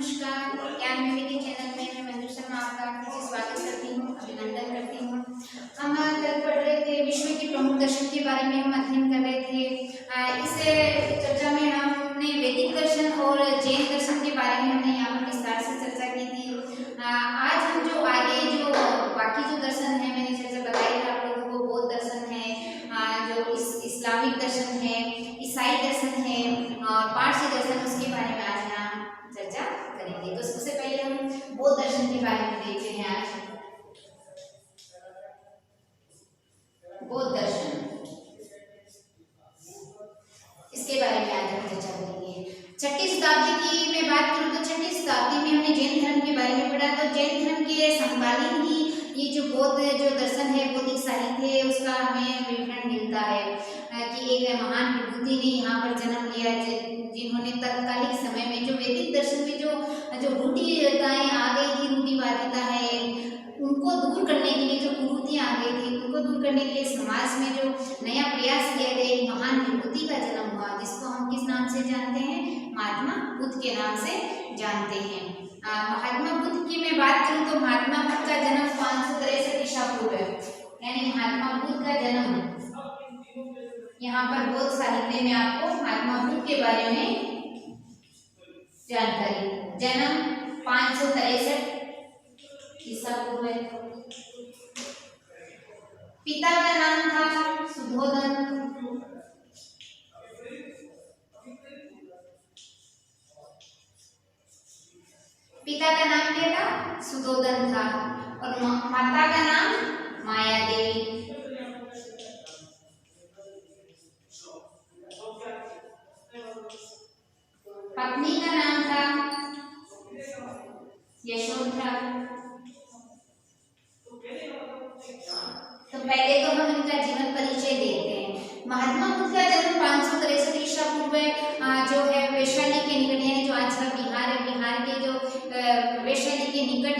नमस्कार, ज्ञान मेले के चैनल में मैं मंजू शर्मा आपका फिर से स्वागत करती हूँ, अभिनंदन करती हूँ। हम कल पढ़ रहे थे विश्व के प्रमुख दर्शन के बारे में हम अध्ययन कर रहे थे। इस चर्चा में हमने वैदिक दर्शन और जैन दर्शन के बारे में हमने यहाँ पर विस्तार से चर्चा की थी। आज हम जो आगे जो बाकी जो दर्शन है मैंने चर्चा बताई थी आप लोगों को, बौद्ध दर्शन है, जो इस्लामिक दर्शन है, ईसाई दर्शन है और पारसी दर्शन, उसके बारे में आज यहाँ चर्चा करेंगे। तो सबसे पहले हम बौद्ध दर्शन के बारे में देखते हैं। आज बौद्ध दर्शन, इसके बारे में आज हम चर्चा करेंगे। 6ठी शताब्दी की मैं बात करूं तो 6ठी शताब्दी में हमने जैन धर्म के बारे में पढ़ा। तो जैन धर्म के समकालीन ही ये जो बौद्ध जो दर्शन है, बौद्धिक साहित्य है, उसका हमें विवरण मिलता है कि एक महान विभूति ने यहाँ पर जन्म लिया, जिन्होंने तत्कालिक समय में जो वैदिक दर्शन में जो रूढ़िताएं आ गई थी, रूढ़िवादिता है, उनको दूर करने के लिए, जो कुरीतियां आ गई थी उनको दूर करने के लिए समाज में जो नया प्रयास किया गया, एक महान विभूति का जन्म हुआ, जिसको हम किस नाम से जानते हैं? महात्मा बुद्ध के नाम से जानते हैं। महात्मा बुद्ध की मैं बात करूं तो महात्मा बुद्ध का जन्म 563 ईसा पूर्व है, यानी महात्मा बुद्ध का जन्म यहाँ पर बौद्ध साहित्य में आपको महात्मा बुद्ध के बारे में जानकारी। जन्म 563 ईसा पूर्व। पिता का नाम था सुधोधन, पिता का नाम क्या था? सुधोधन था, और माता का नाम माया देवी। पत्नी का नाम था यशोधरा। तो पहले तो हम इनका जीवन परिचय देखते हैं। महात्मा बुद्ध का जन्म 563 ईसा पूर्व जो है वैशाली के निकट, यानी जो आज का बिहार है, बिहार के जो वैशाली के निकट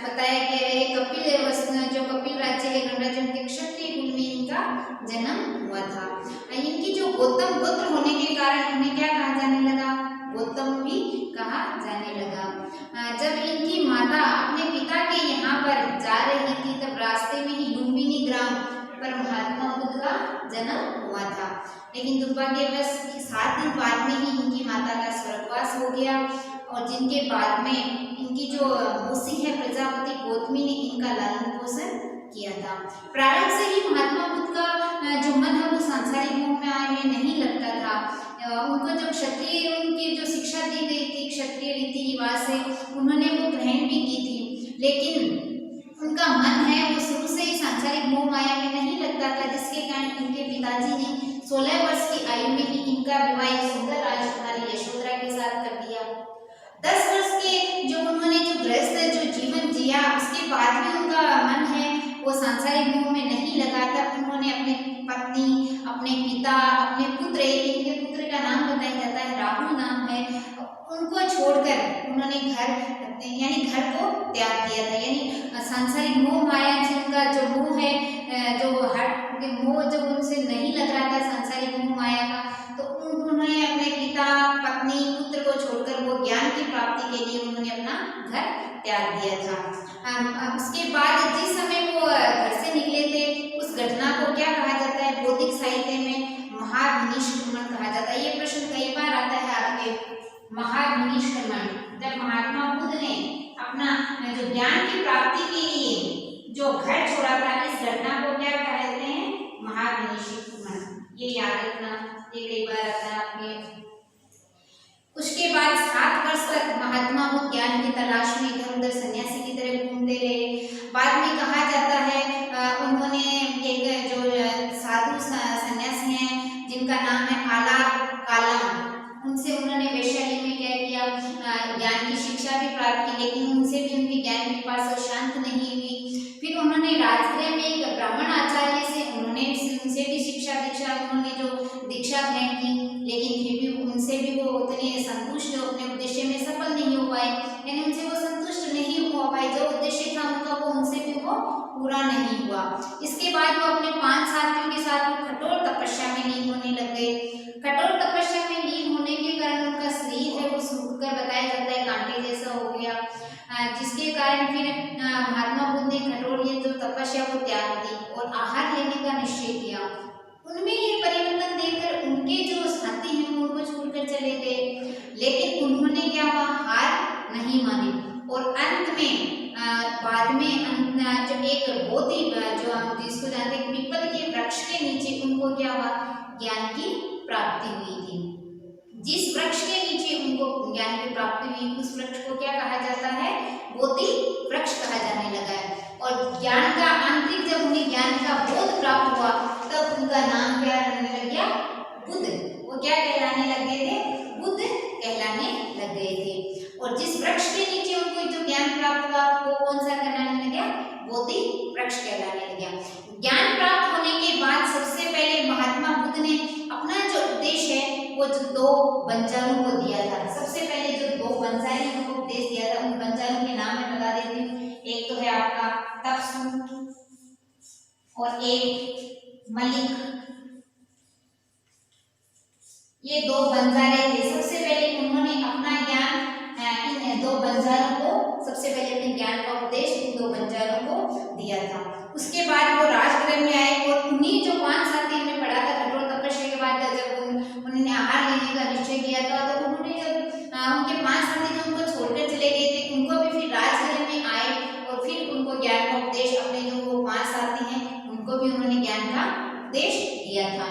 बताया गया है। जो कपिल राज्य है, गणराज्य के क्षत्रिय कुल में इनका जन्म हुआ था। इनकी जो गौतम गोत्र होने के कारण उन्हें क्या कहा जाने लगा? गौतम भी कहा जाने लगा। जब इनकी माता अपने पिता के यहाँ पर जा रही थी, तब रास्ते में ही लुम्बिनी ग्राम पर महात्मा बुद्ध का जन्म हुआ था। लेकिन दुर्भाग्यवश 7 दिन बाद में ही इनकी माता का स्वर्गवास हो गया, और जिनके बाद में इनकी जो मौसी है प्रजापति गौतमी ने इनका लालन पोषण किया था। प्रारंभ से ही महात्मा बुद्ध का जो मन है वो सांसारिक मोह में आए में नहीं लगता था। उनको जो क्षत्रिय उनकी जो शिक्षा दी गई थी, क्षत्रिय रीति रिवाज से उन्होंने वो ग्रहण भी की थी, लेकिन उनका मन है वो शुरू से ही सांसारिक मोह माया में नहीं लगता था, जिसके कारण इनके पिताजी ने 16 वर्ष की आयु में ही इनका विवाह एक सुंदर राजकुमारी यशोधरा के साथ कर दिया। 10 वर्ष के जो उन्होंने जो गृहस्थ जो जीवन जिया, उसके बाद भी उनका मन है वो सांसारिक मोह में नहीं लगा। तब उन्होंने अपने पत्नी, अपने पिता, अपने पुत्र, इनके पुत्र का नाम बताया जाता है राहुल नाम है, उनको छोड़कर उन्होंने घर को त्याग दिया था। यानी सांसारिक मोह माया से उनका जो मोह है, जो हट मोह जब उनसे नहीं लग रहा था सांसारिक मोह माया का, तो उन्होंने अपने पिता, पत्नी, पुत्र को छोड़कर वो ज्ञान की प्राप्ति के लिए उन्होंने अपना घर त्याग दिया था। उसके बाद जिस समय वो घर से निकले थे, उस घटना को क्या कहा जाता है? बौद्धिक साहित्य में महाविनिष्क्रमण कहा जाता है। ये प्रश्न कई बार आता है आपके, महाविनिष्क्रमण। जब महात्मा बुद्ध ने अपना जो ज्ञान की प्राप्ति के लिए जो घर छोड़ा था, इस घटना को क्या कहते हैं? महाविनिष्क्रमण। ये याद रखना, ये कई बार आता है आपके। उसके बाद 7 वर्ष तक महात्मा बुद्ध ज्ञान की तलाश में इधर उधर सन्यासी की तरह घूमते रहे। बाद में कहा जाता है उन्होंने एक जो साधु सन्यासी हैं जिनका नाम है आलाप कालम, उनसे उन्होंने वैशाली में क्या किया? ज्ञान की शिक्षा भी प्राप्त की, लेकिन उनसे भी उनकी ज्ञान की पिपासा शांत नहीं हुई। फिर उन्होंने राजगृह में एक ब्राह्मण आचार्य से उनसे भी शिक्षा दीक्षा उन्होंने जो दीक्षा ग्रहण की, लेकिन फिर भी उनसे भी वो उतने संतुष्ट अपने उद्देश्य में सफल नहीं हो पाए, यानी उनसे वो संतुष्ट नहीं हो पाए। जो उद्देश्य था उनका वो उनसे भी वो पूरा नहीं हुआ। इसके बाद वो अपने 5 साथियों के साथ वो कठोर तपस्या में लीन होने लग गए। कठोर तपस्या में लीन होने के कारण उनका शरीर है वो सूखकर बताया जाता है कांटे के जैसा हो गया, जिसके कारण फिर महात्मा बुद्ध ने कठोर ये जो तपस्या को त्याग दी और आहार लेने का निश्चय किया। उनमें ये परिवर्तन देखकर उनके जो साथी हैं वो उनको छोड़कर चले गए, लेकिन उन्होंने क्या हुआ, हार नहीं मानी और अंत में बाद में जब एक बोधि जो हम जिसको जानते हैं पीपल के वृक्ष के नीचे उनको क्या हुआ, ज्ञान की प्राप्ति हुई थी। जिस वृक्ष के नीचे उनको ज्ञान की प्राप्ति हुई उस वृक्ष को क्या कहा जाता है, बोधि वृक्ष कहा जाने लगा है। और ज्ञान का आंतरिक जब उन्हें ज्ञान का बोध प्राप्त हुआ तब उनका नाम क्या रहने लग गया, बुद्ध। वो क्या कहलाने लग गए थे, बुद्ध कहलाने लग गए थे। और जिस वृक्ष के नीचे उनको जो ज्ञान प्राप्त हुआ वो कौन सा कहलाने लग गया, बोधि वृक्ष कहलाने लग गया। ज्ञान प्राप्त होने के बाद सबसे पहले महात्मा बुद्ध ने अपना जो उपदेश है वो जो 2 बंजारों को दिया था। सबसे पहले जो 2 बंजारी उनको उपदेश दिया था, उन बंजारों के नाम मैं बता देती हूँ। एक तो है आपका तपसु और एक मलिक। ये 2 बंजारे थे। सबसे पहले उन्होंने अपना ज्ञान इन 2 बंजारों को सबसे पहले अपने ज्ञान का उपदेश इन 2 बंजारों को दिया था। उसके बाद वो राजगृह में आए और उन्हीं जो 5 साथी में पढ़ा था कठोर तपस्या के बाद जब उन्होंने आहार लेने का निश्चय किया था तो उन्होंने जब उनके 5 साथी जो उनको छोड़कर चले गए थे उनको भी फिर राजगृह में आए और फिर उनको ज्ञान का उपदेश अपने जो वो 5 साथी हैं उनको भी उन्होंने ज्ञान का उपदेश दिया था।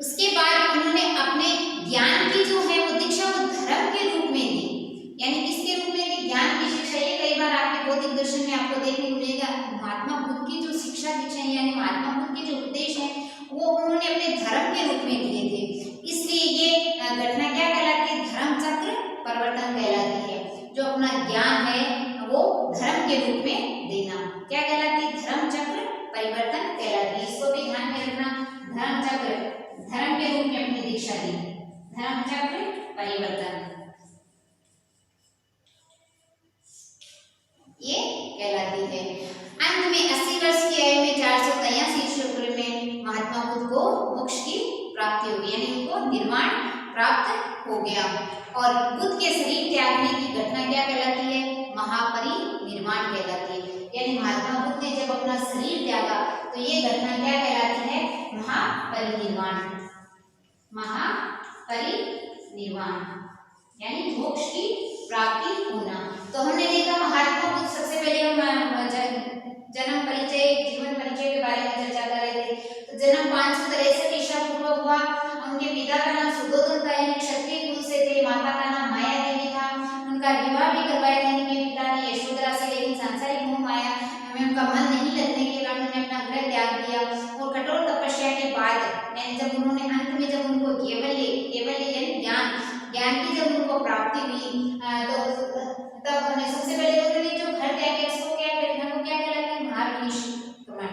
उसके बाद उन्होंने अपने ज्ञान की जो है वो दीक्षा वो धर्म के रूप में दी। यानी किसके रूप में दी, ज्ञान की शिक्षा। ये कई बार आपके बौद्धिक दर्शन में आपको देखने को मिलेगा, महात्मा बुद्ध की जो शिक्षा दीक्षा है यानी महात्मा बुद्ध के जो उपदेश है वो उन्होंने अपने धर्म के रूप में दिए थे। इसलिए ये घटना क्या कहलाती है, धर्म चक्र परिवर्तन कहलाती है। जो अपना ज्ञान है वो धर्म के रूप में देना क्या कहलाती है, धर्म चक्र परिवर्तन कहलाती है। इसको भी ध्यान में रखना, धर्म चक्र, धर्म के रूप में अपनी दीक्षा दी, धर्म चक्र परिवर्तन ये कहलाती है। अंत में 80 वर्ष की आयु में 483 ईस्वी पूर्व में महात्मा बुद्ध को मोक्ष की प्राप्ति हो गई, यानी उनको निर्वाण प्राप्त हो गया। और बुद्ध के शरीर त्यागने की घटना क्या कहलाती है, महापरिनिर्वाण कहलाती है। यानी महात्मा बुद्ध ने जब अपना शरीर त्यागा तो ये घटना क्या कहलाती है, महापरिनिर्वाण। महापरिनिर्वाण यानी मोक्ष की प्राप्ति होना। तो हमने देखा महात्मा बुद्ध, सबसे पहले हम जन्म परिचय जीवन परिचय के बारे में चर्चा कर रहे थे। तो जन्म 563 ईसा पूर्व हुआ। उनके पिता का नाम सुद्धोधन था, यानी क्षत्रिय कुल से थे। माता का नाम माया देवी था। उनका विवाह भी करवाया था उनके पिता ने यशोधरा से, लेकिन सांसारिक मोह माया में उनका मन नहीं लगने के कारण उन्होंने अपना गृह त्याग दिया। और कठोर तपस्या के बाद यानी जब उन्होंने अंत में जब उनको केवल यानी ज्ञान की जब उनको प्राप्ति हुई तो तब उन्हें सबसे पहले उन्होंने जो घर त्याग उसको क्या कहलाता है, महापरिनिर्वाण।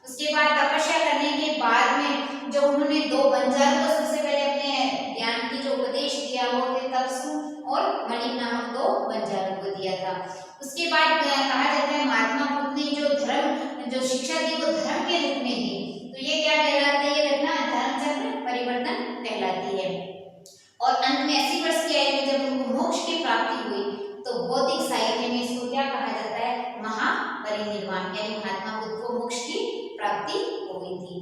उसके बाद तपस्या करने के बाद में जो उन्होंने 2 बंजारों को सबसे पहले अपने ज्ञान की जो उपदेश दिया वो थे तपसु और मलिक नामक 2 बंजारों को दिया था। उसके बाद कहा जाता है महात्मा बुद्ध ने जो शिक्षा दी वो धर्म के रूप में दी। तो ये क्या कहलाता है, ये घटना धर्म चक्र परिवर्तन कहलाती है। और अंत में 80 वर्ष की आयु में जब उनको मोक्ष की प्राप्ति हुई तो बौद्धिक साहित्य में इसको क्या कहा जाता है, महापरिनिर्वाण। यानी महात्मा बुद्ध को मोक्ष की प्राप्ति हो गई थी।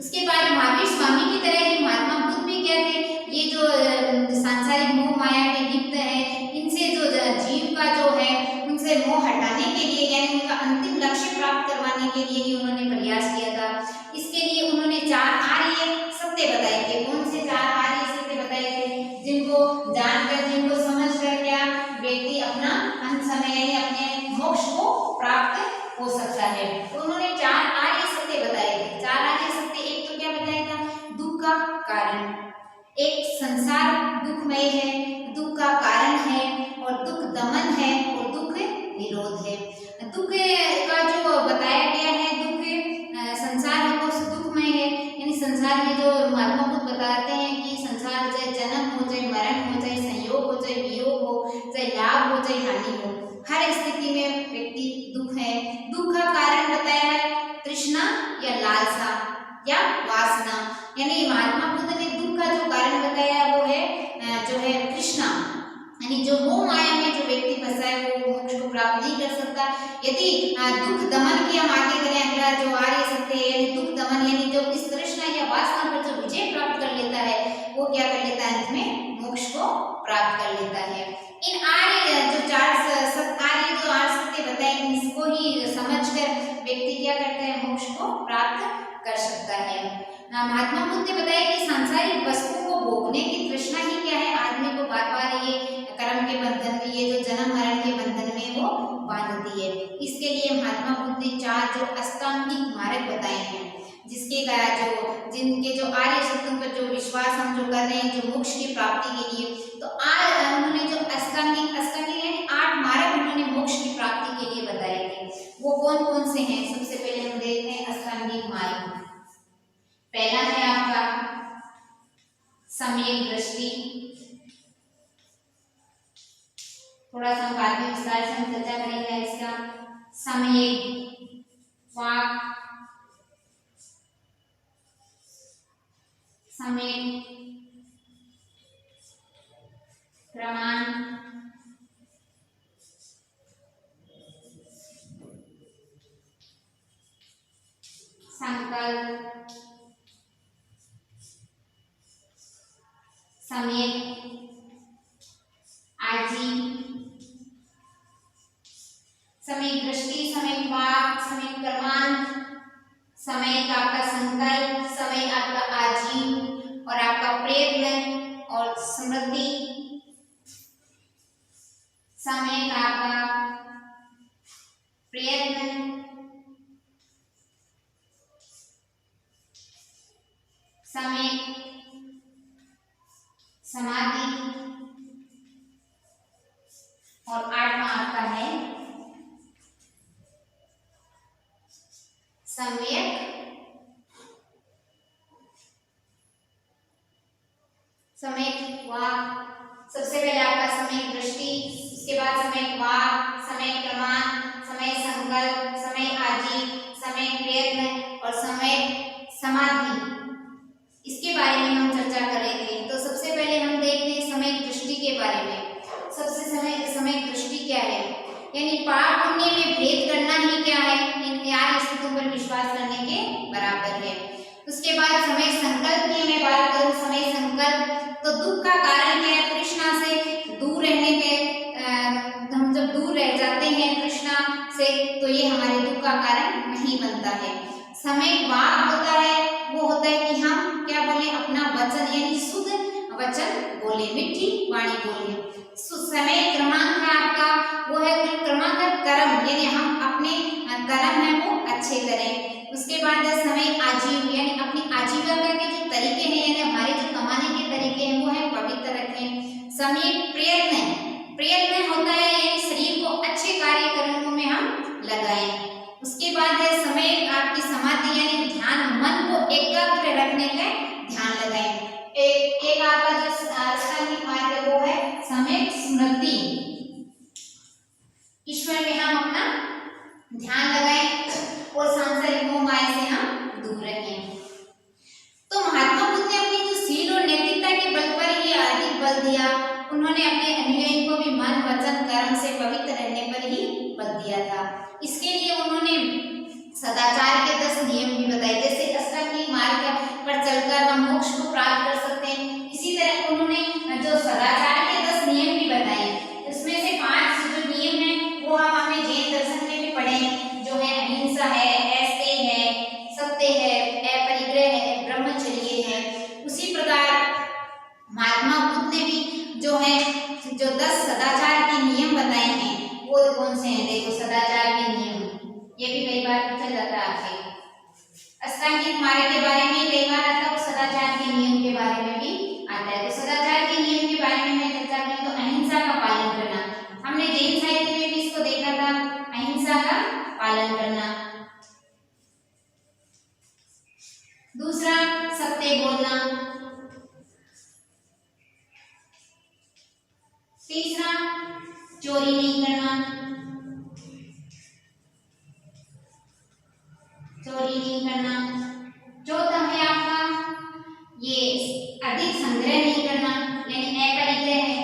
उसके बाद महावीर स्वामी की तरह ही महात्मा बुद्ध भी क्या थे, ये जो सांसारिक मोह माया में लिप्त है इनसे जो जीव का जो है उनसे मोह हटाने के लिए यानी उनका अंतिम लक्ष्य प्राप्त करवाने के लिए ही उन्होंने प्रयास किया था। इसके लिए उन्होंने 4 आर्य सत्य बताए थे। कौन से 4 आर्य सत्य बताए थे, जिनको जानकर जिनको समझकर क्या व्यक्ति अपना अंत समय यानी अपने मोक्ष को प्राप्त हो सकता है। तो उन्होंने 4 आर्य सत्य बताए थे। 4 आर्य सत्य, एक तो क्या बताया था, दुख का कारण, एक संसार दुखमय है, दुख का कारण है, और दुख दमन है, और दुख निरोध है। दुख का जो बताया गया है, दुख संसार है वो दुखमय है, यानी संसार में जो महात्मा बुद्ध बताते हैं कि संसार चाहे जन्म हो, चाहे मरण हो, चाहे संयोग हो, चाहे वियोग हो, चाहे लाभ हो, चाहे हानि हो, हर स्थिति में व्यक्ति दुख है। दुख का कारण बताया है तृष्णा या लालसा या वासना। यानी महात्मा बुद्ध ने दुख का जो कारण बताया वो है जो है तृष्णा, यानी जो मोह माया में जो व्यक्ति फंसा है वो मोक्ष को प्राप्त नहीं कर सकता। यदि दुख दमन की हम आगे करें, अगला जो आर्य सत्य है यानी दुख दमन यानी जो इस तृष्णा या वासना पर जो विजय प्राप्त कर लेता है वो क्या कर लेता है, अंत में मोक्ष को प्राप्त कर लेता है। इन आर्य जो आर्य जो आर्य सत्य बताए इसको ही समझकर व्यक्ति क्या करता है, मोक्ष को प्राप्त कर सकता है। महात्मा बुद्ध ने बताया कि सांसारिक वस्तुओं को भोगने की तृष्णा ही क्या है, आदमी को बार बार ये कर्म के बंधन में, ये जो जन्म मरण के बंधन में वो बांधती है। इसके लिए महात्मा बुद्ध ने 4 जो अष्टांगिक मार्ग बताए हैं, जिसके जिनके जो आर्य सत्यों पर जो विश्वास हम जो कर रहे हैं जो मोक्ष की प्राप्ति के लिए, तो उन्होंने जो अष्टांगिक यानी 8 मार्ग उन्होंने मोक्ष की प्राप्ति के लिए बताए थे। वो कौन कौन से हैं? सबसे पहले हम देखते हैं अष्टांगिक मार्ग। पहला है आपका सम्यक दृष्टि, थोड़ा सा बाद में विस्तार से हम चर्चा करेंगे इसका। सम्यक वाक, सम्यक प्रमाण, संकल्प, सम्यक आजीव, सम्यक दृष्टि, सम्यक वाक, सम्यक प्रमाण, सम्यक आपका संकल्प, सम्यक आपका आजीव और आपका प्रयत्न और स्मृति, सम्यक आपका प्रयत्न, सम्यक समाधि और 8वां आपका है सम्यक वाक। सबसे पहले आपका सम्यक दृष्टि, उसके बाद सम्यक वाक, सम्यक प्रमाण, सम्यक संकल्प, सम्यक आजीव, सम्यक प्रयत्न और सम्यक समाधि, इसके बारे में हम चर्चा कर रहे थे। तो सबसे पहले हम देखते हैं सम्यक दृष्टि के बारे में। सबसे सम्यक दृष्टि क्या है, यानी पाप पुण्य में भेद करना ही क्या है, इन आर्य सत्यों पर विश्वास करने के बराबर है। उसके बाद समय संकल्प की मैं बात करूं, समय संकल्प तो दुख का कारण क्या है, तृष्णा से दूर रहने पे हम जब दूर रह जाते हैं तृष्णा से तो ये हमारे दुख का कारण नहीं बनता है। समय वाक होता है, वो होता है कि हम क्या बोले, अपना वचन यानी शुद्ध वचन बोले, मीठी वाणी बोले। समय क्रमांक है आपका, वो है क्रमांक कर्म, यानी हम अपने कर्म है वो अच्छे करें। उसके बाद समय आजीव यानी अपनी आजीविका के जो तरीके हैं यानी हमारे जो कमाने के तरीके हैं वो है पवित्र रखें। समय प्रयत्न होता है यानी शरीर को अच्छे कार्य कर्मों में हम लगाएं। उसके बाद है समय आपकी समाधि यानी ध्यान, मन को एकाग्र रखने का ध्यान लगाएं। एक आपका जो अष्टांगिक मार्ग है वो है सम्यक स्मृति, ईश्वर में हम अपना ध्यान लगाएं और सांसारिक मोह माया से हम दूर रहें। तो महात्मा बुद्ध ने अपनी जो सील और नैतिकता के बल पर ही अधिक बल दिया, उन्होंने अपने अनुयायी को भी मन वचन कर्म से पवित्र रहने पर ही बल दिया था। इसके लिए उन्होंने सदाचार के 10 नियम भी बताए, जैसे अष्टांगिक मार्ग पर चलकर हम मोक्ष को प्राप्त कर सकते हैं। इसी तरह उन्होंने जो सदाचार के 10 नियम भी बताए, उसमें से 5 जो नियम है वो हम अपने जैन दर्शन में भी पढ़े, जो है अहिंसा है, अस्तेय है, सत्य है, अपरिग्रह है, ब्रह्मचर्य है। उसी प्रकार महात्मा बुद्ध ने भी जो है जो 10 सदाचार के नियम बताए हैं वो कौन से हैं, देखो सदाचार के नियम, ये भी कई बार पूछा जाता है आपसे। अष्टांगिक मार्ग के बारे में कई बार आता है, सदाचार के नियम के बारे में भी आता है। तो सदाचार के नियम के बारे में मैं चर्चा करूं तो अहिंसा का पालन करना, हमने जैन साहित्य में भी इसको देखा था, अहिंसा का पालन करना। दूसरा सत्य बोलना, तीसरा चोरी नहीं करना, चौथा है आपका ये अधिक संग्रह नहीं करना यानी अपरिग्रह है।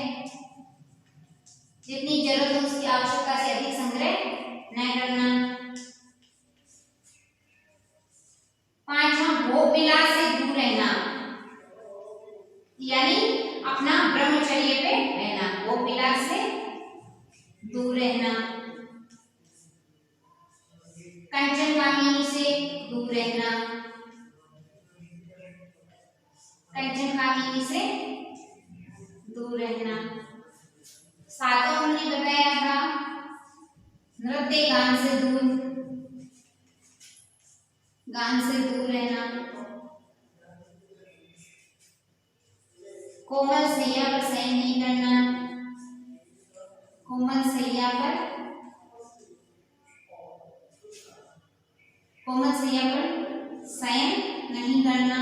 कंचनकामिनी से दूर रहना। सातवां उन्होंने बताया था नृत्य गान से दूर रहना। कोमल सैया पर शयन नहीं करना। कोमल सैया पर शयन नहीं करना।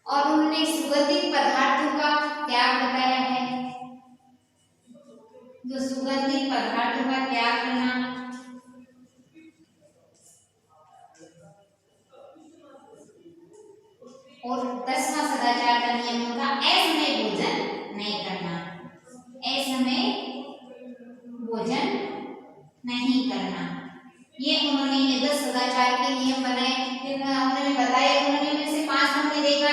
और उन्होंने सुगंधित पदार्थों का त्याग बताया है, जो सुगंधित पदार्थों का त्याग करना। और 10वां सदाचार का नियम होगा असमय भोजन नहीं करना। असमय भोजन नहीं करना। ये उन्होंने 10 सदाचार के नियम बनाए, उन्होंने बताया। उन्होंने उनमें से 5 हमने देखा,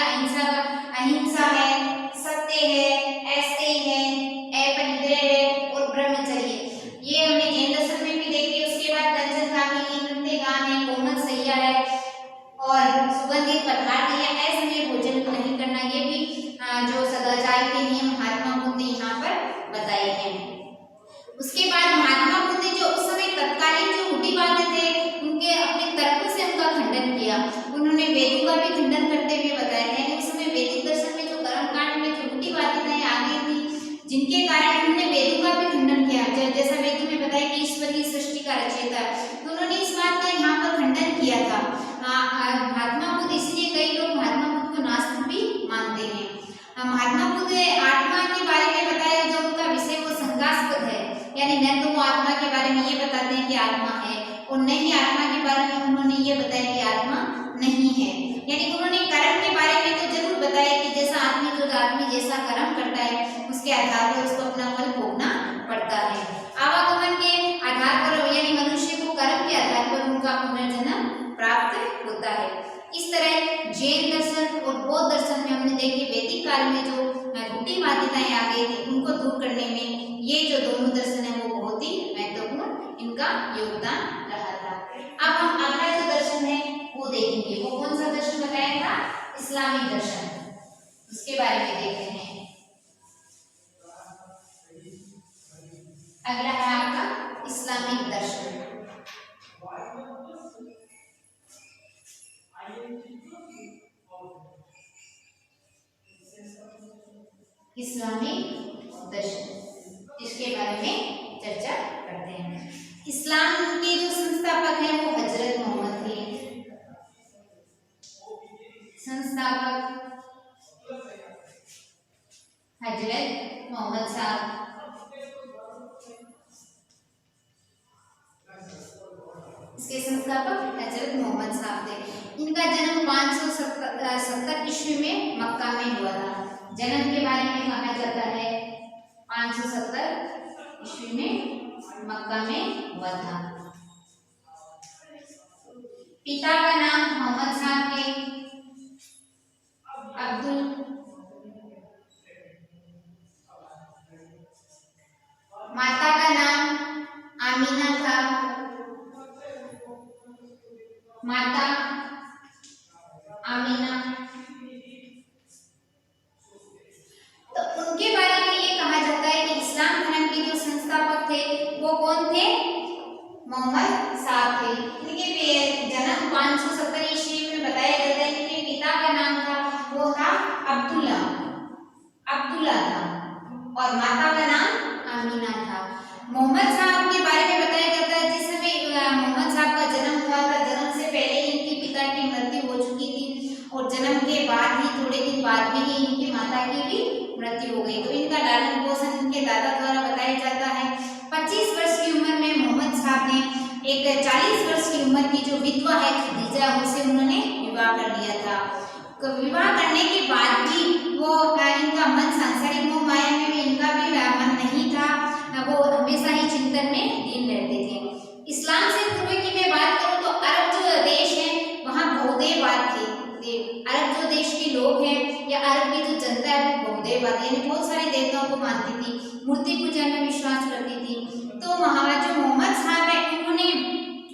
अहिंसा है, सत्य है, अस्तेय है, अपरिग्रह है और ब्रह्मचर्य। ये हमने जैन दर्शन में भी देखे। उसके बाद कंचनकामिनी, नृत्य गान है, कोमल सैया है और सुगंधित पदार्थ या असमय भोजन नहीं करना। ये भी जो सदाचार के नियम महात्मा बुद्ध ने यहाँ पर बताए हैं। उसके बाद महात्मा बुद्ध ने जो उस समय तत्कालीन जो रूढ़िवादी थे उनके अपने तर्क से उनका खंडन किया। उन्होंने वेदों का भी खंडन करते हुए बताया है। उस समय वैदिक दर्शन में जो कर्मकांड में जो रूढ़िवादिताएं आ गई थी, जिनके कारण उन्होंने वेदों का भी खंडन किया। जैसा वेदों में बताया कि ईश्वर ही सृष्टि का रचयिता, तो उन्होंने इस बात का यहाँ पर खंडन किया था। महात्मा बुद्ध, इसलिए कई लोग महात्मा बुद्ध को नास्तिक भी मानते हैं। महात्मा बुद्ध आत्मा के बारे में बताया, जो उनका विषय वो शंकास्पद है, यानी न तो वो आत्मा के बारे में ये बताते हैं कि आत्मा है और न ही आत्मा के बारे में उन्होंने ये बताया कि आत्मा नहीं है। यानी उन्होंने कर्म के बारे में तो जरूर बताया कि जैसा आदमी जैसा कर्म करता है उसके आधार पर उसको अपना फल भोगना पड़ता है। आवागमन के आधार पर, यानी मनुष्य को कर्म के आधार पर उनका पुनर्जन्म प्राप्त होता है। इस तरह जैन दर्शन और बौद्ध दर्शन में हमने देखे वैदिक काल में जो रूढ़िवादिताएं आ गई थी उनको दूर करने में ये जो दोनों दर्शन है वो बहुत ही महत्वपूर्ण इनका योगदान रहा था। अब हम अगला जो दर्शन है वो देखेंगे। वो कौन सा दर्शन बताया था? इस्लामिक दर्शन। उसके बारे में देखते हैं। अगला है आपका इस्लामिक दर्शन। इस्लामिक दर्शन, इसके बारे में चर्चा करते हैं। इस्लाम के जो संस्थापक हैं वो हजरत मोहम्मद थे। संस्थापक हजरत मोहम्मद साहब। इसके संस्थापक हजरत मोहम्मद साहब थे। इनका जन्म 570 ईस्वी में मक्का में हुआ था। जन्म के बारे में कहा जाता है 570 ईस्वी में मक्का में हुआ था। पिता का नाम मोहम्मद साहब के अब्दुल, माता का नाम आमीना था। माता आमीना। तो उनके बारे में ये कहा जाता है कि इस्लाम धर्म के जो संस्थापक थे वो कौन थे? मोहम्मद साहब थे। इनके जन्म 570 ईस्वी में बताया जाता है। इनके पिता का नाम था वो था अब्दुल्ला था और माता का नाम आमीना था। मोहम्मद साहब के बारे में बताया जाता है जिस समय मोहम्मद साहब का जन्म हुआ था, जन्म से पहले ही इनके पिता की मृत्यु हो चुकी थी और जन्म के बाद ही थोड़े दिन बाद में ही इनकी माता की भी मृत्यु हो गई। तो इनका लालन पोषण इनके दादा द्वारा बताया जाता है। 25 वर्ष की उम्र में मोहम्मद साहब ने एक 40 वर्ष की उम्र की जो विधवा है खदीजा, उनसे उन्होंने विवाह कर लिया था। तो विवाह करने के बाद भी वो इनका मन सांसारिक मोह माया में भी इनका भी मन नहीं था। वो हमेशा ही चिंतन में लीन रहते थे। इस्लाम से पूर्व की मैं बात करूं तो अरब जो देश है वहाँ बहुदेववाद थे। अरब जो देश के लोग हैं या अरब की जो जनता है वो बहुदेववाद, यानी बहुत सारे देवताओं को मानती थी, मूर्ति पूजा में विश्वास करती थी। तो वहाँ जो मोहम्मद साहब है उन्होंने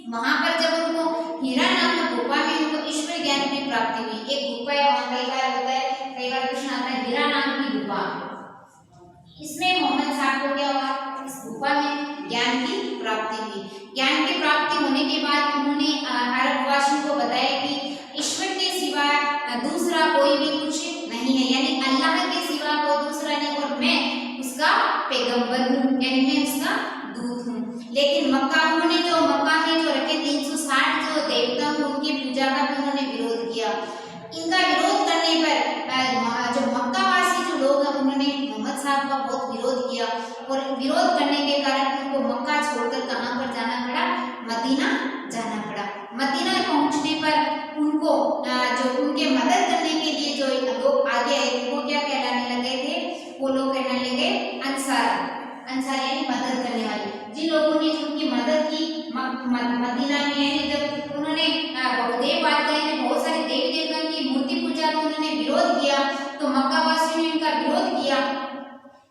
वहाँ पर जब उनको हीरा नामक गुफा में उनको ईश्वर ज्ञान की प्राप्ति हुई। एक गुफा है, वहां कई बार होता है, कई बार प्रश्न आता है हिरा नाम की गुफा, इसमें मोहम्मद साहब को क्या हुआ, इस गुफा में ज्ञान की प्राप्ति हुई। ज्ञान की प्राप्ति होने के बाद उन्होंने अरब वासियों को बताया कि ईश्वर के सिवा दूसरा कोई भी कुछ नहीं है, यानी अल्लाह के सिवा कोई दूसरा नहीं, और मैं उसका पैगंबर हूँ, यानी मैं उसका दूत हूँ। लेकिन मक्का में जो रखे 360 जो देवता हैं उनकी पूजा का भी उन्होंने विरोध किया। इनका विरोध करने पर जो मक्का वासी जो लोग हैं उन्होंने मोहम्मद साहब का बहुत विरोध किया, और विरोध करने के कारण उनको मक्का छोड़कर कहाँ पर जाना पड़ा, मदीना जाना पड़ा। मदीना पहुंचने पर उनको जो उनके मदद करने के लिए जो लोग आगे आए थे वो क्या कहलाने लगे थे, वो लोग कहने लगे अंसार। अंसार यानी मदद करने वाले। जिन लोगों ने उनकी मदद की मदीना में, यानी जब उन्होंने बहुदेव वादियों में बहुत सारे देवी देवताओं की मूर्ति पूजा का उन्होंने विरोध किया, तो मक्का वासियों ने उनका विरोध किया,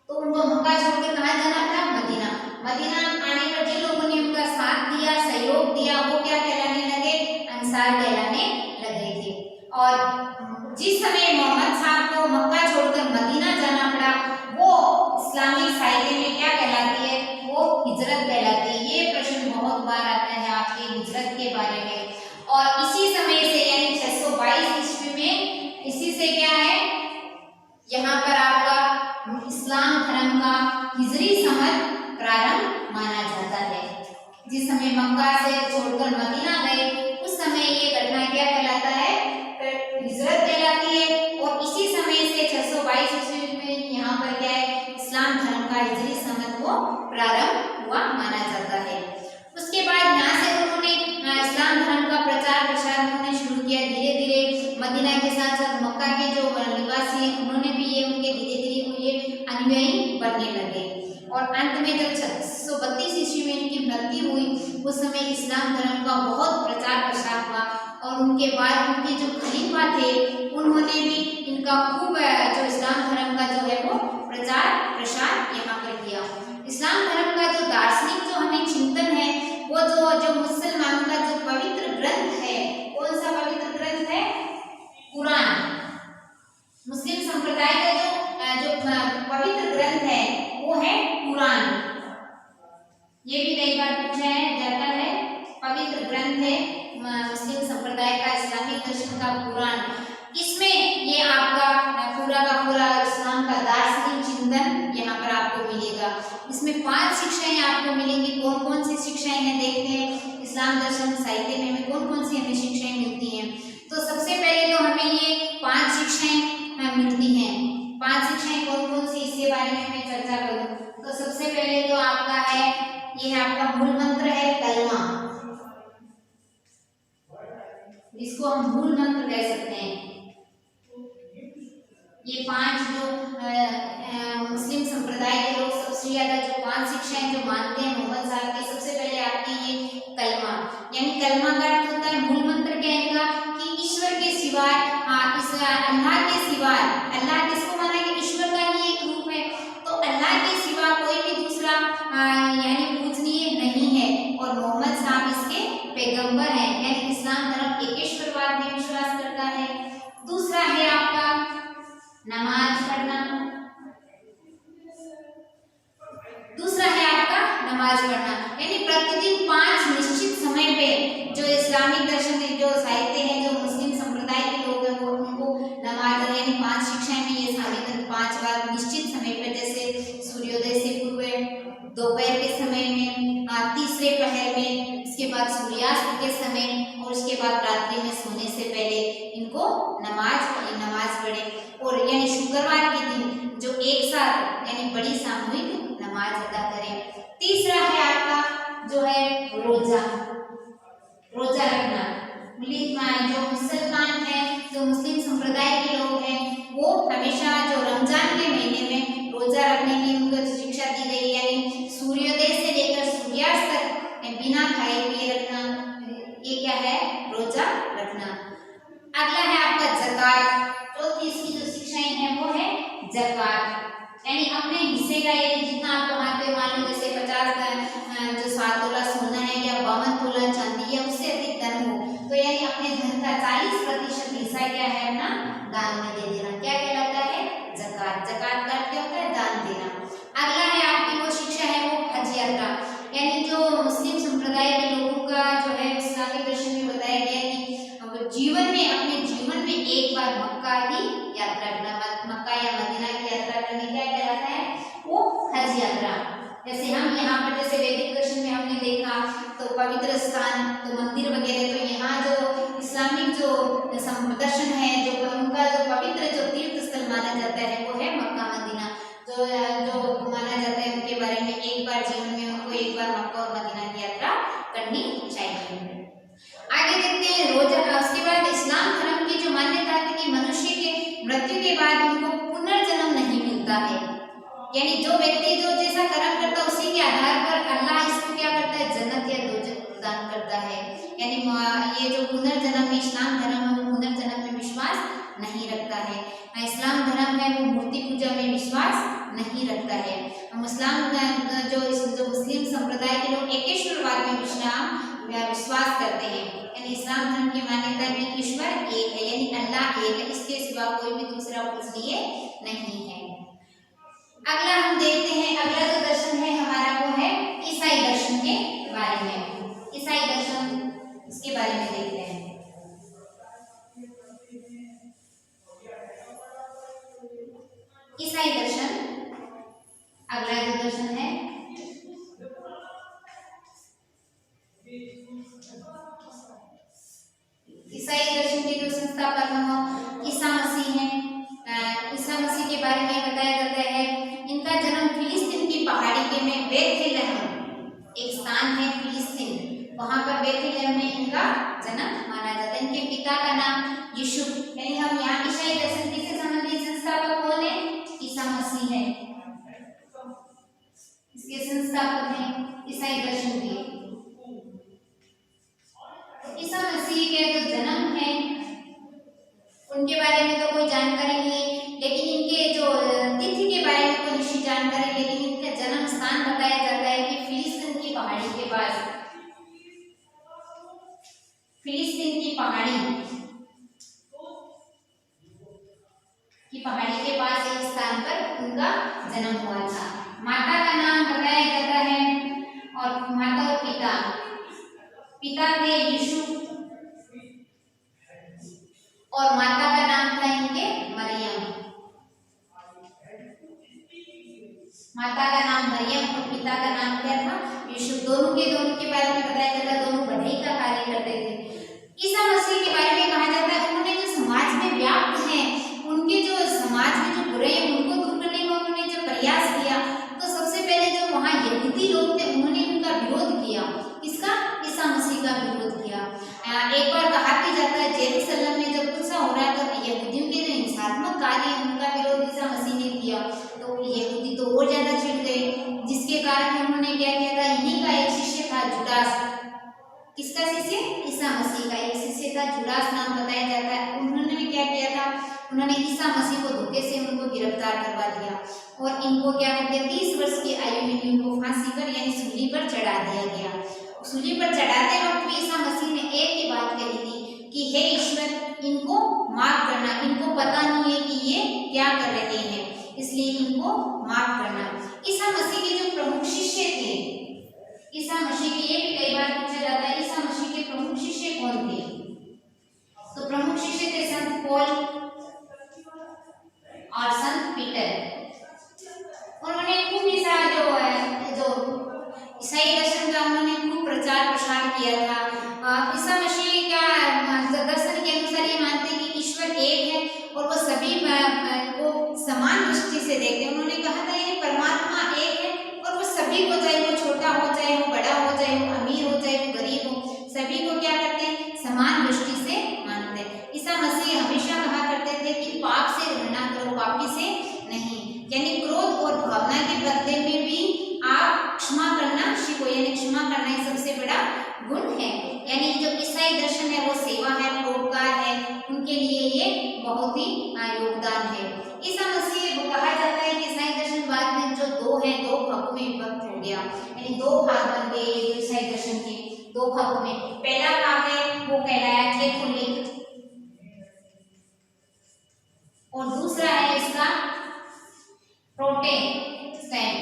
तो उनको मक्का छोड़कर कहाँ जाना पड़ा, मदीना। मदीना आने पर जिन लोगों ने उनका साथ दिया, सहयोग दिया, वो क्या कहलाने लगे, अंसार कहलाने लगे थे। और जिस समय मोहम्मद साहब को मक्का छोड़कर मदीना जाना पड़ा, वो इस्लामिक साहित्य में क्या कहलाती है, वो हिजरत कहलाती है। ये प्रश्न बहुत बार आता है आपके हिजरत के बारे में। और इसी समय से यानी 622 ईस्वी में, इसी से क्या है, यहाँ पर आपका इस्लाम धर्म का हिजरी संवत प्रारंभ माना जाता है। जिस समय मक्का से छोड़कर मदीना गए उस समय ये घटना क्या कहलाता है, हिजरत कहलाती है। और इसी समय से 622 ईस्वी में यहाँ पर क्या है, इस्लाम धर्म का हिजरी संवत को प्रारंभ हुआ माना जाता है। उसके बाद यहाँ से उन्होंने इस्लाम धर्म का प्रचार प्रसार उन्होंने शुरू किया। धीरे धीरे मदीना के साथ साथ मक्का के जो निवासी हैं उन्होंने भी ये उनके धीरे धीरे ये अनुयायी बनने लगे। और अंत में जब 632 ईस्वी में इनकी मृत्यु हुई उस समय इस्लाम धर्म का बहुत प्रचार प्रसार हुआ। और उनके बाद उनके जो खलीफा थे उन्होंने भी इनका खूब जो इस्लाम धर्म का जो है वो प्रचार प्रसार यहाँ पर किया। इस्लाम धर्म का जो दार्शनिक जो हमें चिंतन है, वो जो मुसलमानों का जो पवित्र ग्रंथ है, कौन सा पवित्र ग्रंथ है, कुरान। मुस्लिम संप्रदाय का जो पवित्र ग्रंथ है वो है कुरान। ये भी कई बार पूछा जाता है, पवित्र ग्रंथ है मुस्लिम संप्रदाय का, इस्लामिक दर्शन का कुरान। इसमें ये आपका पूरा का पूरा इस्लाम का दार्शनिक चिंतन यहाँ पर आपको मिलेगा। इसमें 5 शिक्षाएं आपको मिलेंगी। कौन कौन सी शिक्षाएं हैं देखते हैं, इस्लाम दर्शन साहित्य में हमें कौन कौन सी हमें शिक्षाएं मिलती हैं। तो सबसे पहले तो हमें ये 5 शिक्षाएं मिलती हैं। 5 शिक्षाएं कौन कौन सी, इसके बारे में मैं चर्चा करूँ तो सबसे पहले तो आपका है, ये आपका मूल मंत्र है कलमा, जिसको हम मूल मंत्र कह सकते हैं। ये 5 जो मुस्लिम संप्रदाय के लोग सबसे ज्यादा जो 5 शिक्षाएं जो मानते हैं मोहम्मद साहब की, सबसे पहले आपकी ये कलमा, यानी कलमा का अर्थ होता है मूल मंत्र कहने का कि ईश्वर के सिवाय, इस अल्लाह के सिवाय, अल्लाह किसको माना कि ईश्वर का ही एक रूप है, तो अल्लाह के सिवा कोई भी दूसरा यानी पूजनीय नहीं है, और मोहम्मद साहब इसके पैगंबर हैं, यानी इस्लाम धर्म एकेश्वरवाद में विश्वास करता है। दूसरा है आपका नमाज पढ़ना। दूसरा है आपका नमाज पढ़ना, यानी प्रतिदिन 5 निश्चित समय पे, जो इस्लामिक दर्शन जो साहित्य है, जो मुस्लिम संप्रदाय के लोग हैं वो उनको नमाज यानी 5 शिक्षाएं में ये साबित है 5 बार निश्चित समय पे, जैसे सूर्योदय से पूर्व, दोपहर के समय में, तीसरे पहर में, इसके बाद सूर्यास्त के समय, और उसके बाद रात्रि में सोने से पहले इनको नमाज पढ़े। और यानी शुक्रवार के दिन जो एक साथ यानी बड़ी सामूहिक नमाज अदा करें। तीसरा है आपका जो है रोजा रखना। जो मुसलमान हैं, जो मुस्लिम संप्रदाय के लोग हैं, वो हमेशा जो रमजान के महीने में रोजा रखने की उनको शिक्षा दी गई, यानी सूर्योदय से लेकर सूर्यास्त तक बिना खाए पिए रखना, ये क्या है, रोजा रखना। अगला है आपका ज़कात। चौथी इसकी जो शिक्षाएं हैं वो है ज़कात, यानी अपने हिस्से का, यानी जितना आपको हाथ पे मान लो जैसे 50 जो 7 तोला सोना है या 52 तोला चांदी या उससे अधिक धन हो, तो यानी अपने धन का 40 हिस्सा क्या है अपना दान में दे देना, क्या कहलाता है ज़कात। ज़कात का क्या होता है दान देना। अगला है आपकी वो शिक्षा है वो हज यात्रा, यानी जो मुस्लिम संप्रदाय के लोगों का जो है इस्लामिक दर्शन में बताया गया है कि जीवन में अपने जीवन में एक बार मक्का की यात्रा करना, मक्का या मदीना की यात्रा करने क्या कहलाता है वो हज यात्रा। जैसे हम यहाँ पर जैसे वैदिक दर्शन में हमने देखा तो पवित्र स्थान तो मंदिर वगैरह, तो यहाँ जो इस्लामिक जो दर्शन है जो उनका जो पवित्र जो तीर्थ स्थल माना जाता है वो है मक्का मदीना, जो माना जाता है उनके बारे में एक बार जीवन में उनको एक बार मक्का और मदीना की यात्रा करनी चाहिए। आगे देखते हैं रोजा। उसके बाद इस्लाम धर्म की जो मान्यता थी कि मनुष्य के मृत्यु के बाद उनको पुनर्जन्म नहीं मिलता है, यानी जो व्यक्ति जो जैसा कर्म करता है उसी के आधार पर अल्लाह इसको क्या करता है जन्नत या दोजख प्रदान करता है। यानी ये जो पुनर्जन्म में इस्लाम धर्म है वो पुनर्जन्म में विश्वास नहीं रखता है। इस्लाम धर्म है वो मूर्ति पूजा में विश्वास नहीं रखता है। मुस्लिम जो मुस्लिम संप्रदाय के लोग एकेश्वरवाद में विश्वास करते हैं, यानी इस्लाम धर्म की मान्यता में ईश्वर एक है, यानी अल्लाह एक है, इसके सिवा कोई भी दूसरा उसलिए नहीं है। अगला हम देखते हैं, अगला जो दर्शन है हमारा वो है ईसाई दर्शन के बारे में। ईसाई दर्शन इसके बारे में देखते हैं। ईसाई दर्शन अगला जो दर्शन है ईसाई दर्शन के जो संस्थापक ईसा मसीह हैं। ईसा मसीह के बारे में बताया जाता है इनका जन्म फिलिस्तीन की पहाड़ी के में बेथलेहम एक स्थान है फिलिस्तीन, वहां पर बेथलेहम में इनका जन्म माना जाता है। इनके पिता का नाम यीशु, यानी हम यहाँ ईसाई दर्शन किससे संबंधित संस्थापक कौन है ईसा मसीह है, इसके संस्थापक हैं ईसाई दर्शन के। ईसा मसीह के जो जन्म है उनके बारे में तो कोई जानकारी नहीं है, लेकिन इनके जो तिथि के बारे में कोई निश्चित जानकारी, लेकिन इनका जन्म स्थान बताया जाता है कि फिलिस्तीन की पहाड़ी के पास, फिलिस्तीन की पहाड़ी के पास एक स्थान पर उनका जन्म हुआ था। माता का नाम बताया जाता है और माता और पिता थे यीशु और माता का नाम था इनके मरियम। माता का नाम मरियम और पिता का नाम क्या था यीशु। दोनों के बारे में बताया जाता है, दोनों बढ़ई का कार्य करते थे। ईसा मसीह के बारे में कहा जाता है उन्होंने जो समाज में व्याप्त हैं, उनके जो समाज में जो बुराई है उनको दूर करने का उन्होंने जो प्रयास किया, तो सबसे पहले जो वहाँ यहूदी लोग थे उन्होंने उनका विरोध किया। इसका ईसा मसीह का विरोध किया। एक बार कहा भी जाता है जेरूसलम में जब कुछ हो रहा था तो यहूदियों के जो हिंसात्मक कार्य उनका विरोध ईसा मसीह ने किया, तो यहूदी तो और ज्यादा चिढ़ गए, जिसके कारण उन्होंने क्या किया था, इन्हीं का एक शिष्य था जुडास। किसका शिष्य ईसा मसीह का एक शिष्य था जुडास नाम बताया जाता है। उन्होंने क्या किया था, उन्होंने ईसा मसीह को धोखे से उनको गिरफ्तार करवा दिया और इनको क्या करते 30 वर्ष की आयु में इनको फांसी पर यानी सूली पर चढ़ा दिया गया। सूली पर चढ़ाते वक्त ईसा मसीह ने एक ही बात कही थी कि हे ईश्वर इनको माफ करना, इनको पता नहीं है कि ये क्या कर रहे हैं, इसलिए इनको माफ करना। ईसा मसीह के जो प्रमुख शिष्य थे, ईसा मसीह के ये भी कई बार पूछा जाता है ईसा मसीह के प्रमुख शिष्य कौन थे, तो प्रमुख शिष्य थे संत पौल और संत पीटर। उन्होंने खूब जो ईसाई दर्शन का उन्होंने खूब प्रचार प्रसार किया था। ईसा मसीह का दर्शन के अनुसार ये मानते हैं कि ईश्वर एक है और वो सभी को समान दृष्टि से देखते हैं। उन्होंने कहा था ये परमात्मा एक है और वो सभी को, चाहे वो छोटा हो, चाहे वो बड़ा हो, चाहे वो अमीर हो, चाहे वो गरीब हो, सभी को क्या करते हैं समान दृष्टि से मानते हैं। ईसा मसीह हमेशा कहा करते थे कि पाप से घृणा करो, पापी से नहीं, यानी क्रोध और भावना के बदले में भी आप क्षमा करना सीखो, यानी क्षमा करना ही सबसे बड़ा गुण है। यानी जो ईसाई दर्शन है वो सेवा है, परोपकार है, उनके लिए ये बहुत ही योगदान है। ईसा मसीह को कहा जाता है कि ईसाई दर्शन बाद में जो दो भागों में विभक्त हो गया, यानी 2 भाग बन गए ईसाई दर्शन के 2 भागों में। पहला भाग है वो कहलाया कैथोलिक, और दूसरा है इसका प्रोटेस्टेंट।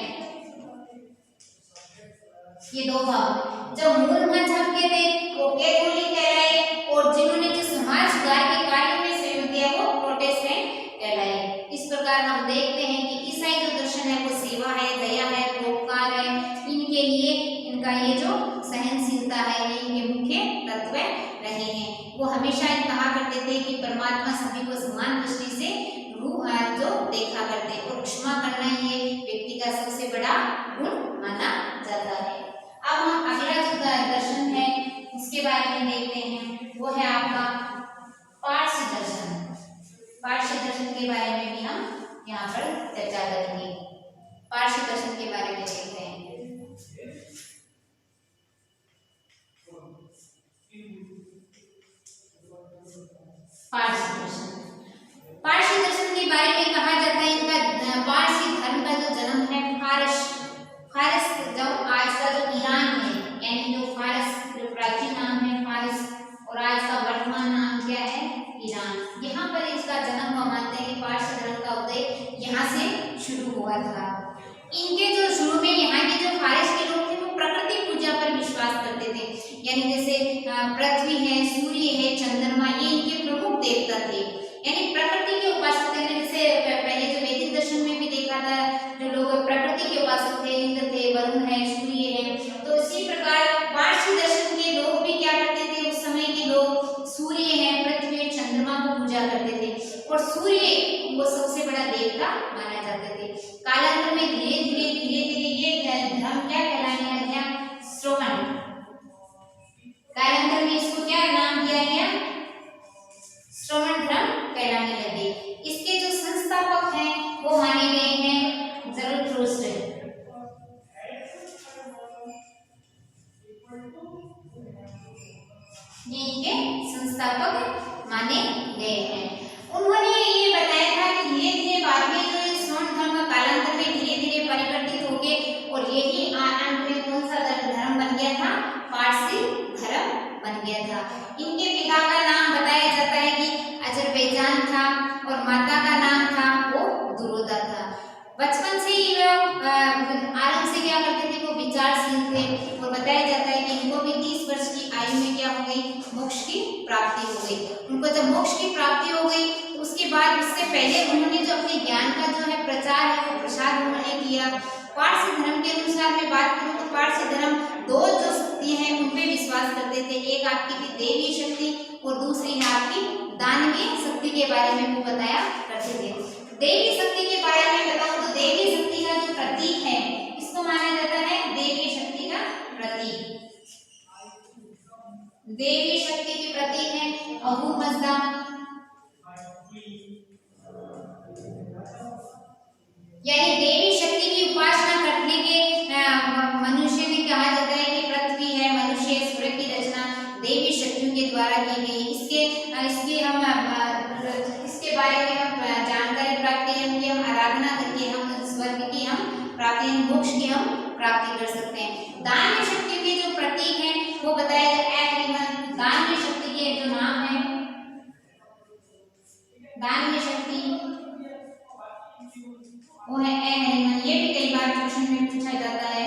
ये दो भाग। जो मूल मजहब के थे वो कैथोलिक कहलाए और जिन्होंने जो समाज सुधार के कार्यों में सहयोग दिया वो प्रोटेस्टेंट कहलाए। इस प्रकार हम देखते हैं कि ईसाई जो दर्शन है वो सेवा है, दया है, परोपकार है। इनके लिए इनका ये जो सहनशीलता है ये इनके मुख्य तत्व रहे हैं। वो हमेशा कहा करते थे कि परमात्मा सभी को समान दृष्टि से जो देखा करते और क्षमा करना ये व्यक्ति का सबसे बड़ा गुण माना जाता है। अब हम अगला जो दर्शन है उसके बारे में देखते हैं, वो है आपका पारसी दर्शन। पारसी दर्शन के बारे में भी हम यहाँ पर चर्चा करेंगे। पारसी दर्शन के बारे में देखते हैं। पारसी दर्शन, पारसी दर्शन के बारे में कहा जाता है इनका पारसी धर्म का जो जन्म है फारस जो आज का जो ईरान है, यानी जो फारस जो प्राचीन नाम है फारस और आज का वर्तमान नाम क्या है ईरान। यहाँ पर इसका जन्म हम मानते हैं कि पारसी धर्म का उदय यहाँ से शुरू हुआ था। इनके जो शुरू में यहाँ के जो फारस के लोग थे वो प्रकृति पूजा पर विश्वास करते थे, यानी जैसे पृथ्वी है, सूर्य है, चंद्रमा, ये इनके प्रमुख देवता थे, यानी प्रकृति के उपासक थे। जैसे पहले जो वैदिक दर्शन में भी देखा था जो लोग प्रकृति के उपासक थे, इंद्र थे, वरुण है, सूर्य है, तो इसी प्रकार पारसी दर्शन के लोग भी क्या करते थे, उस समय के लोग सूर्य है, पृथ्वी है, चंद्रमा को पूजा करते थे और सूर्य वो सबसे बड़ा देवता माना जाते थे। कालांतर में धीरे धीरे ये धर्म क्या कहलाने लग गया, श्रवण। कालांतर में इसको क्या नाम दिया गया, श्रवण धर्म कहलाने लगे। इसके जो संस्थापक हैं वो माने गए हैं ज़रथुस्त्र। ये इनके संस्थापक माने गए हैं। उन्होंने ये बताया था कि धीरे धीरे बाद में जो श्रवण धर्म कालांतर में धीरे धीरे परिवर्तित हो गए और यही अंत में कौन सा धर्म बन गया था, पारसी धर्म बन गया था। इनके पिता का नाम बताया जाता है कि अजरबैजान था और माता का नाम था वो दुरोदा था। बचपन से ही वो आरंभ से क्या करते थे, वो विचारशील थे और बताया जाता है कि इनको भी 30 वर्ष की आयु में क्या हो गई, मोक्ष की प्राप्ति हो गई। उनको जब मोक्ष की प्राप्ति हो गई तो उसके बाद उससे पहले उन्होंने जो अपने ज्ञान का जो है प्रचार है वो प्रसार उन्होंने किया। पारसी धर्म के अनुसार मैं बात करूँ तो पारसी धर्म दो जो शक्ति हैं उन पे विश्वास करते थे, एक आपकी थी देवी शक्ति और दूसरी है आपकी दानवीय शक्ति के बारे में भी बताया करते थे। देवी शक्ति के बारे में बताऊं तो देवी शक्ति का जो प्रतीक है इसको माना जाता है देवी शक्ति का प्रतीक। देवी शक्ति के प्रतीक है अहू मजदा, यानी देवी शक्ति की उपासना करने के मनुष्य में कहा जाता है कि पृथ्वी है, मनुष्य, सूर्य की रचना देवी शक्तियों के द्वारा की गई। इसके बारे में हम जानकारी प्राप्त करें, उनकी हम आराधना करके हम स्वर्ग की हम प्राप्ति, मोक्ष की हम प्राप्ति कर सकते हैं। दानवीय शक्ति के जो प्रतीक हैं वो बताया दानवीय शक्ति के जो नाम है, दानवीय शक्ति वो है अहरिमन। ये भी कई बार क्वेश्चन में पूछा जाता है।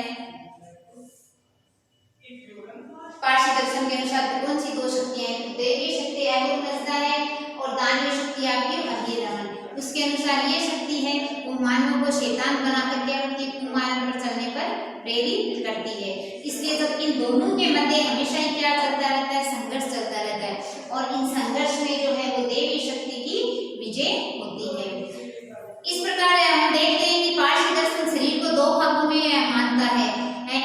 पारसी दर्शन के अनुसार कौन सी दो शक्तियां हैं, देवी शक्ति अहूमजदा है और दानवीय शक्ति आपकी अहिरमन। उसके अनुसार ये शक्ति है वो मानव को शैतान बनाकर क्या करती है, कुमार्ग पर चलने पर प्रेरित करती है। इसलिए जब इन दोनों के मध्य हमेशा ही क्या चलता रहता है, संघर्ष चलता रहता है और इन संघर्ष में जो है वो देवी शक्ति की विजय होती है। इस प्रकार हम देखते हैं कि पारसी दर्शन शरीर को दो भागों में मानता है,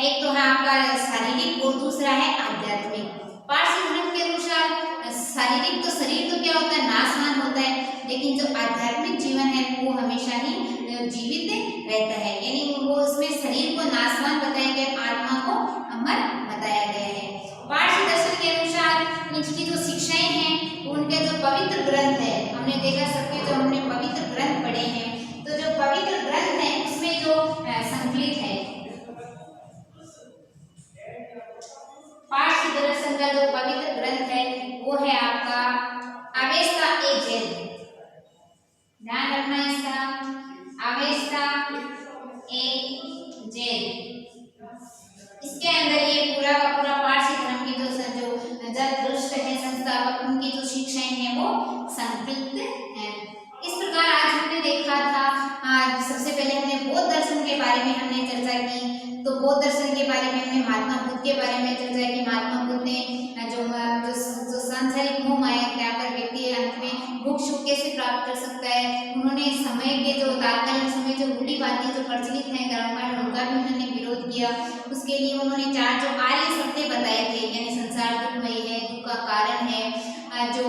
एक तो है आपका शारीरिक और दूसरा है आध्यात्मिक। पारसी धर्म के अनुसार शारीरिक तो शरीर तो क्या होता है, नाशवान होता है, लेकिन जो आध्यात्मिक जीवन है वो हमेशा ही जीवित रहता है, यानी वो उसमें शरीर को नाशवान बताया गया, आत्मा को अमर बताया गया है। पारसी दर्शन के अनुसार इनकी जो शिक्षाएं हैं उनके जो पवित्र ग्रंथ है, हमने देखा सबके जो हमने पवित्र ग्रंथ पढ़े हैं, तो जो पवित्र ग्रंथ है उसमें जो संकलित है पारसी दर्शन का जो पवित्र ग्रंथ है वो है आपका अवेस्ता एजेन। ध्यान रखना इसका। आगे इसका ए जेल, इसके अंदर ये पूरा का पूरा पारसी धर्म के जो जरदुष्ट है संस्थापक, उनकी जो शिक्षाएं हैं वो संकलित हैं। इस प्रकार आज हमने देखा था, सबसे पहले हमने बौद्ध दर्शन के बारे में हमने चर्चा की। तो बौद्ध दर्शन के बारे में हमने महात्मा बुद्ध के बारे में चर्चा की। महात्मा बुद्ध ने जो सांसारिक मोह माया त्यागकर व्यक्ति अंत में मोक्ष कैसे प्राप्त कर सकता है, उन्होंने समय के जो तात्कालिक समय जो रूढ़ी बातें जो प्रचलित हैं कर्मकांड, उनका भी उन्होंने विरोध किया। उसके लिए उन्होंने 4 जो आर्य सत्य बताए थे, यानी संसार दुखमय है, दुख का कारण है, जो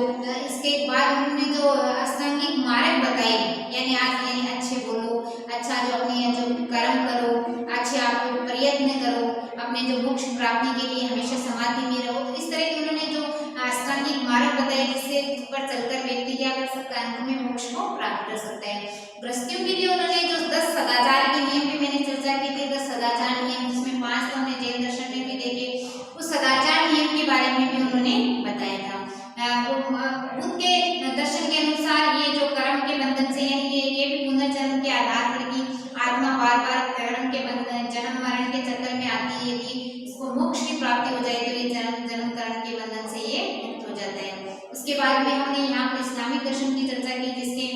इसके बाद उन्होंने जो अष्टांगिक मार्ग बताए, यानी आज यानी अच्छे बोलो, अच्छा जो अपने जो कर्म करो, अच्छे आप प्रयत्न करो, अपने जो मोक्ष प्राप्ति के लिए हमेशा समाधि में रहो। तो इस तरह के उन्होंने जो अष्टांगिक मार्ग बताए, जिससे पर चलकर व्यक्ति क्या कर सकता है, अंत में मोक्ष को प्राप्त कर सकता है। गृहस्थियों के लिए उन्होंने जो 10 सदाचार के नियम भी मैंने चर्चा की थी, 10 सदाचार नियम, जिसमें 5 तो हमने जैन दर्शन में भी देखे। उस सदाचार नियम के बारे में भी उन्होंने बताया था। बुद्ध के दर्शन के अनुसार ये जो कर्म के बंधन से, यानी ये भी पुनर्जन्म के आधार पर की आत्मा बार बार कर्म के बंधन, जन्म मरण के चक्कर में आती है, यदि इसको मोक्ष की प्राप्ति हो जाए तो ये जन्म कर्म के बंधन से ये मुक्त हो जाता है। उसके बाद में हमने यहाँ पर इस्लामिक दर्शन की चर्चा की, जिसके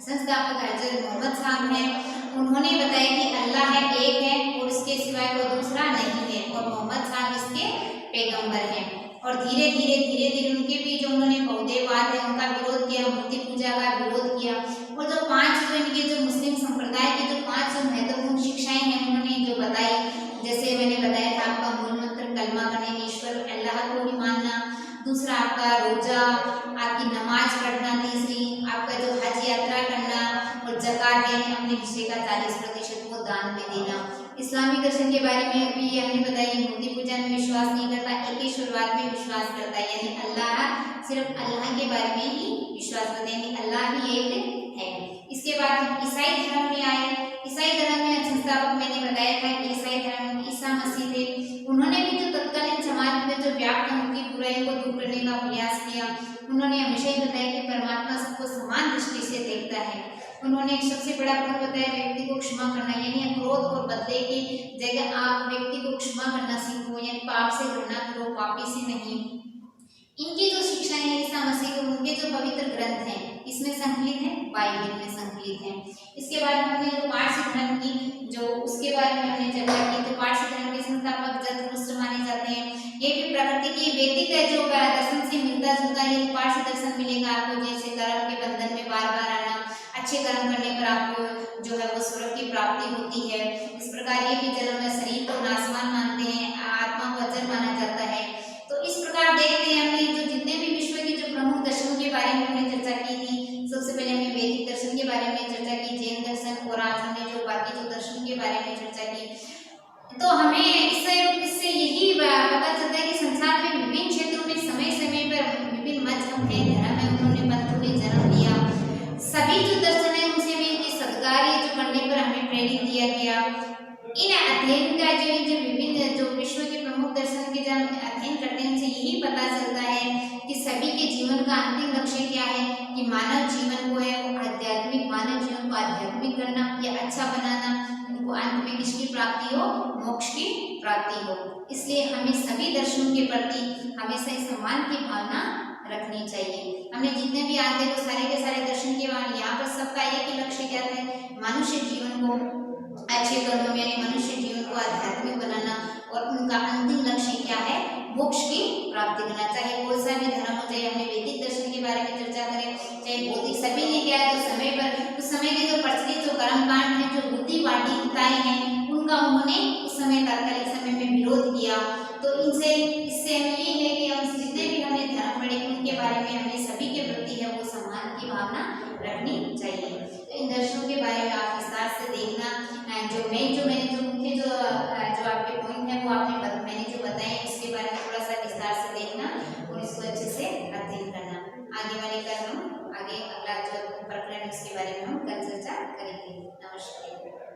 संस्थापक हजरत मोहम्मद साहब हैं। उन्होंने बताया कि अल्लाह है, एक है और इसके सिवाय कोई दूसरा नहीं है, और मोहम्मद साहब इसके पैगंबर हैं। और धीरे धीरे उनके भी जो उन्होंने बहुदेववाद है उनका विरोध किया, मूर्ति पूजा का विरोध किया। और जो 5 जो इनके जो मुस्लिम संप्रदाय की जो 5 जो महत्वपूर्ण शिक्षाएं हैं उन्होंने जो बताई, जैसे मैंने बताया था आपका मूल मंत्र कलमा करने, ईश्वर अल्लाह को ही मानना, दूसरा आपका रोजा, आपकी नमाज पढ़ना, तीसरी आपका जो हज यात्रा करना, और ज़कात यानी अपने हिस्से का 40% को दान में देना। इस्लामिक दर्शन के बारे में भी हमने बताया, मूर्ति पूजा में विश्वास नहीं करता, एक ही शुरुआत में विश्वास करता है, यानी अल्लाह, सिर्फ अल्लाह के बारे में ही विश्वास करते हैं, यानी अल्लाह ही एक है। इसके बाद ईसाई धर्म में आए। ईसाई धर्म में संस्थापक मैंने बताया था कि ईसाई धर्म ईसा मसीह थे। उन्होंने भी जो तत्कालीन समाज में जो व्याप्त उनकी बुराई को दूर करने का प्रयास किया। उन्होंने हमेशा ही बताया कि परमात्मा सबको समान दृष्टि से देखता है। उन्होंने एक सबसे बड़ा गुण बताया व्यक्ति को क्षमा करना, यानी क्रोध और बदले की जगह आप व्यक्ति को क्षमा करना सीखो, यानी पाप से घृणा करो, पापी से नहीं। इनकी जो शिक्षाएं हैं ईसा मसीह के, उनके जो पवित्र ग्रंथ हैं इसमें संकलित है, बाइबल में संकलित है। इसके बाद हमने जो पारसी धर्म की जो उसके बारे में हमने चर्चा की। तो पारसी धर्म के संस्थापक जरथुस्त्र माने जाते हैं। ये भी प्रकृति की वैदिक है जो दर्शन से मिलता जुलता है, पारसी दर्शन मिलेगा आपको, जैसे कर्म के बंधन में बार बार आना, अच्छे कर्म करने पर आपको जो है वो स्वर्ग की प्राप्ति होती है। इस प्रकार ये भी जन्म में शरीर को नासवान मानते हैं, आत्मा को अजर माना जाता है। तो इस प्रकार देखते हैं हमने जो जितने भी विश्व के जो प्रमुख दर्शनों के बारे में हमने चर्चा की थी। सबसे पहले हमने वैदिक दर्शन के बारे में चर्चा की, जैन दर्शन, और आज हमने जो बाकी जो दर्शन के बारे में चर्चा की। तो हमें इससे यही पता चलता है कि संसार में विभिन्न क्षेत्रों में समय समय पर विभिन्न मजहब है, धर्म है, उन्होंने पंथों ने जन्म लिया। सभी जो दर्शन है उनसे भी इनकी सत्कार्य जो करने पर हमें प्रेरित दिया गया। इन अध्ययन का जो विभिन्न जो विश्व के प्रमुख दर्शन के जब अध्ययन करते हैं उनसे यही पता चलता है कि सभी के जीवन का अंतिम लक्ष्य क्या है, कि मानव जीवन को है वो आध्यात्मिक, मानव जीवन को आध्यात्मिक करना या अच्छा बनाना, उनको अंत में किसकी प्राप्ति हो, मोक्ष की प्राप्ति हो। इसलिए हमें सभी दर्शनों के प्रति हमेशा इस सम्मान की भावना रखनी चाहिए। हमने जितने भी आज देखो सारे के सारे दर्शन के बाद यहाँ पर सबका एक ही लक्ष्य क्या है, मनुष्य जीवन को अच्छे कर्मों में, यानी मनुष्य जीवन को आध्यात्मिक बनाना, और उनका अंतिम लक्ष्य क्या है, मोक्ष की प्राप्ति करना। चाहे कोई सा भी धर्म हो, चाहे हमने वैदिक दर्शन के बारे में चर्चा करें, चाहे बौद्धिक, सभी ने क्या है, तो समय पर उस समय के जो प्रचलित जो कर्मकांड है, जो बुद्धिवादिताएं हैं, उनका उन्होंने उस समय तात्कालिक समय में विरोध किया। तो इससे हमें ये है कि हम जितने भी हमने धर्म पढ़े उनके बारे में हमें सभी के प्रति है वो सम्मान की भावना रखनी चाहिए। तो इन दर्शनों के बारे में आप विस्तार से देखना, मैंने जो मुख्य जो आपके पॉइंट है वो मैंने जो बताए इसके बारे में थोड़ा सा विस्तार से देखना और इसको अच्छे से अध्ययन करना। आगे वाले कल हम आगे अगला जो प्रकरण उसके बारे में हम कल चर्चा करेंगे। नमस्कार।